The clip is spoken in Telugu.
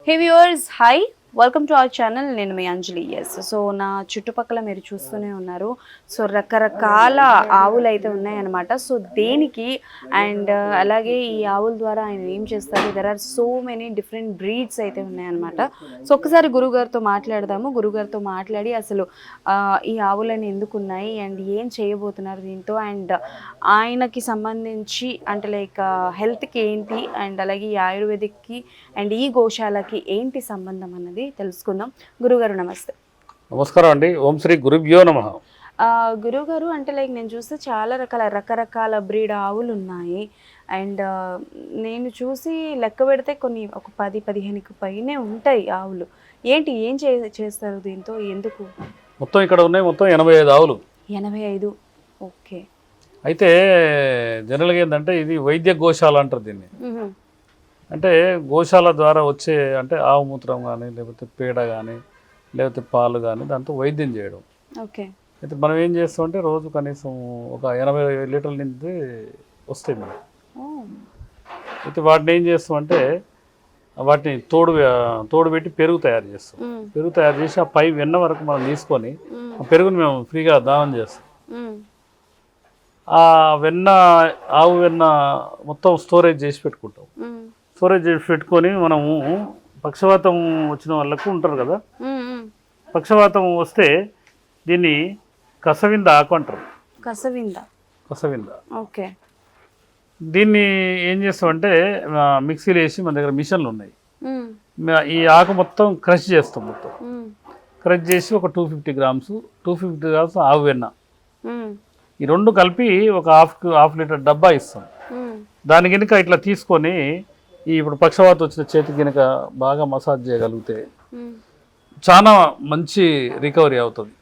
Hey viewers hi welcome to our channel. నేను మీ అంజలి. సో నా చుట్టుపక్కల మీరు చూస్తూనే ఉన్నారు. సో రకరకాల ఆవులు అయితే ఉన్నాయన్నమాట. సో దేనికి అండ్ అలాగే ఈ ఆవుల ద్వారా ఆయన ఏం చేస్తారు, there are so many different breeds అయితే ఉన్నాయన్నమాట. సో ఒక్కసారి గురుగారితో మాట్లాడదాము. గురుగారితో మాట్లాడి అసలు ఈ ఆవులని ఎందుకు ఉన్నాయి అండ్ ఏం చేయబోతున్నారు దీంతో, అండ్ ఆయనకి సంబంధించి అంటే లైక్ హెల్త్కి ఏంటి అండ్ అలాగే ఈ ఆయుర్వేదిక్కి అండ్ ఈ గోశాలకి ఏంటి సంబంధం అన్నది తెలుసుకుందాం. గురుగారు నమస్తే. నమస్కారం అండి. ఓం శ్రీ గురుభ్యో నమః. గురుగారు అంటే లైక్ నేను చూస్తే చాలా రకరకాల బ్రీడ్ ఆవులు ఉన్నాయి. అండ్ నేను చూసి లెక్క పెడితే కొన్ని ఒక 10-15కి పైనే ఉంటాయి ఆవులు. ఏంటి ఏం చేస్తారు దీంతో, ఎందుకు? మొత్తం ఇక్కడ ఉన్నాయి మొత్తం 85 ఆవులు. 85. ఓకే. అయితే జనరల్గా ఏంటంటే ఇది వైద్య గోశాల అంటారు దీన్ని. అంటే గోశాల ద్వారా వచ్చే అంటే ఆవు మూత్రం కానీ లేకపోతే పేడ కానీ లేకపోతే పాలు కానీ దాంతో వైద్యం చేయడం. ఓకే. అయితే మనం ఏం చేస్తామంటే రోజు కనీసం ఒక 80 లీటర్ల నుంచి వస్తాయి మనం. అయితే వాటిని ఏం చేస్తామంటే వాటిని తోడు పెట్టి పెరుగు తయారు చేస్తాం. పెరుగు తయారు చేసి ఆ పై వెన్న వరకు మనం తీసుకొని ఆ పెరుగుని మేము ఫ్రీగా దానం చేస్తాం. ఆ వెన్న ఆవు వెన్న మొత్తం స్టోరేజ్ చేసి పెట్టుకుంటాం. స్టోరేజ్ చేసి పెట్టుకొని మనము పక్షవాతం వచ్చిన వాళ్ళకు ఉంటారు కదా, పక్షవాతం వస్తే దీన్ని కసవింద ఆకు అంటారు. కసవింద. ఓకే. దీన్ని ఏం చేస్తామంటే మిక్సీలో వేసి మన దగ్గర మిషన్లు ఉన్నాయి. ఈ ఆకు మొత్తం క్రష్ చేస్తాం. మొత్తం క్రష్ చేసి ఒక 250 గ్రామ్స్ ఆవు వెన్న ఈ రెండు కలిపి ఒక హాఫ్ లీటర్ డబ్బా ఇస్తాం. దాని కనుక ఇట్లా తీసుకొని ఇప్పుడు పక్షవాతం వచ్చిన చేతి కనుక బాగా మసాజ్ చేయగలిగితే చాలా మంచి రికవరీ అవుతుంది.